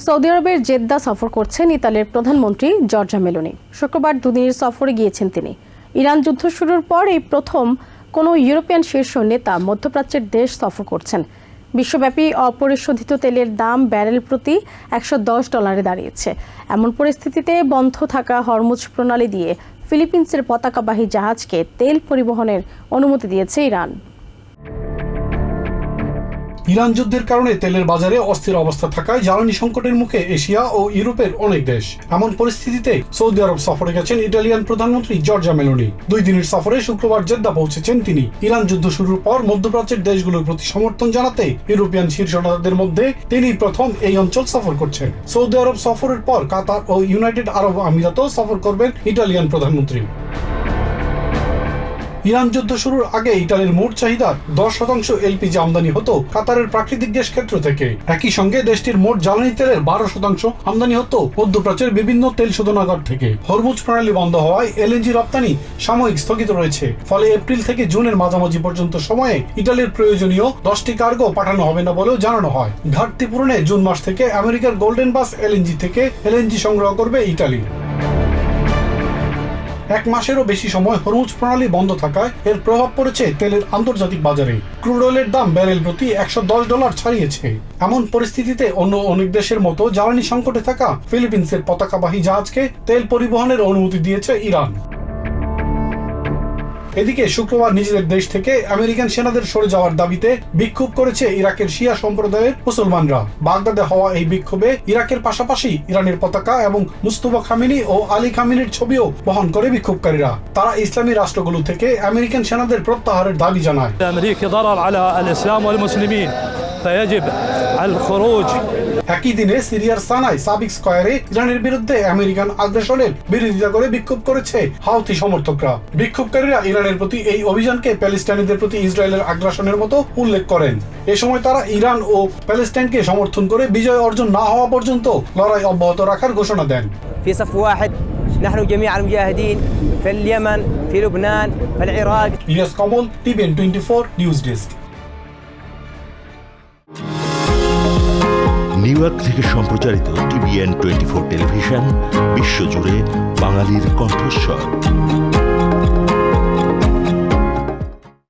Saudi আরবের Jeddah সফর করছেন ইতালির প্রধানমন্ত্রী জর্জা মেলোনি। শুক্রবার দুদিনের সফরে গিয়েছেন তিনি। ইরান যুদ্ধ শুরুর পর এই প্রথম কোনো ইউরোপিয়ান শীর্ষ নেতা মধ্যপ্রাচ্যের দেশ সফর করছেন। বিশ্বব্যাপী অপরিশোধিত তেলের দাম ব্যারেল প্রতি $110 দাঁড়িয়েছে। এমন পরিস্থিতিতে বন্ধ থাকা হরমুজ প্রণালী দিয়ে ফিলিপিন্সের পতাকাবাহী জাহাজকে তেল পরিবহনের অনুমতি দিয়েছে ইরান। ইরান যুদ্ধের কারণে তেলের বাজারে অস্থির অবস্থা থাকায় জ্বালানি সংকটের মুখে এশিয়া ও ইউরোপের অনেক দেশ। এমন পরিস্থিতিতে সৌদি আরব সফরে গেছেন ইটালিয়ান প্রধানমন্ত্রী জর্জা মেলোনি। 2 দিনের সফরে শুক্রবার জেদ্দা পৌঁছেছেন তিনি। ইরান যুদ্ধ শুরুর পর মধ্যপ্রাচ্যের দেশগুলোর প্রতি সমর্থন জানাতে ইউরোপিয়ান শীর্ষ নেতাদের মধ্যে তিনি প্রথম এই অঞ্চল সফর করছেন। সৌদি আরব সফরের পর কাতার ও ইউনাইটেড আরব আমিরাতও সফর করবেন ইটালিয়ান প্রধানমন্ত্রী। ইরান যুদ্ধ শুরুর আগে ইতালির মোট চাহিদার 10% এলপিজি আমদানি হতো কাতারের প্রাকৃতিক গ্যাস ক্ষেত্র থেকে। একই সঙ্গে দেশটির মোট জ্বালানি তেলের 12% আমদানি হতো মধ্যপ্রাচ্যের বিভিন্ন তেল শোধনাগার থেকে। হরমুজ প্রণালী বন্ধ হওয়ায় এলএনজি রপ্তানি সাময়িক স্থগিত রয়েছে। ফলে এপ্রিল থেকে জুনের মাঝামাঝি পর্যন্ত সময়ে ইতালির প্রয়োজনীয় 10টি কার্গো পাঠানো হবে না বলেও জানানো হয়। ঘাটতি পূরণে জুন মাস থেকে আমেরিকার গোল্ডেন বাস এলএনজি থেকে এলএনজি সংগ্রহ করবে ইতালি। 1 মাসেরও বেশি সময় হরমুজ প্রণালী বন্ধ থাকায় এর প্রভাব পড়েছে তেলের আন্তর্জাতিক বাজারে। ক্রুড অয়েলের দাম ব্যারেল প্রতি $110 ছাড়িয়েছে। এমন পরিস্থিতিতে অন্য অনেক দেশের মতো জ্বালানি সংকটে থাকা ফিলিপিন্সের পতাকাবাহী জাহাজকে তেল পরিবহনের অনুমতি দিয়েছে ইরান। এদিকে শুক্রবার নিজেদের দেশ থেকে আমেরিকান সেনাদের সরে যাওয়ার দাবিতে বিক্ষোভ করেছে ইরাকের শিয়া সম্প্রদায়ের মুসলমানরা। বাগদাদে হওয়া এই বিক্ষোভে ইরাকের পাশাপাশি ইরানের পতাকা এবং মুস্তফা খামেনি ও আলী খামেনির ছবিও বহন করে বিক্ষোভকারীরা। তারা ইসলামী রাষ্ট্রগুলো থেকে আমেরিকান সেনাদের প্রত্যাহারের দাবি জানায়। একই দিনে সিরিয়ার সানায় সাবিক স্কয়ারে ইরানের বিরুদ্ধে আমেরিকান আগ্রাসনের বিরোধিতা করে বিক্ষোভ করেছে হাউথি সমর্থকরা। বিক্ষোভকারীরা ইরানের প্রতি এই অভিযানকে প্যালেস্টাইনিদের প্রতি ইসরায়েলের আগ্রাসনের মতো উল্লেখ করেন। এ সময় তারা ইরান ও প্যালেস্টাইনকে সমর্থন করে বিজয় অর্জন না হওয়া পর্যন্ত লড়াই অব্যাহত রাখার ঘোষণা দেন। نحن جميعا مجاهدين في اليمن في لبنان في العراق। Ilias Kamal, TVN 24 news desk. New York থেকে সম্প্রচারিত টিভিএন 24 টেলিভিশন বিশ্বজুড়ে বাঙালির কণ্ঠস্বর।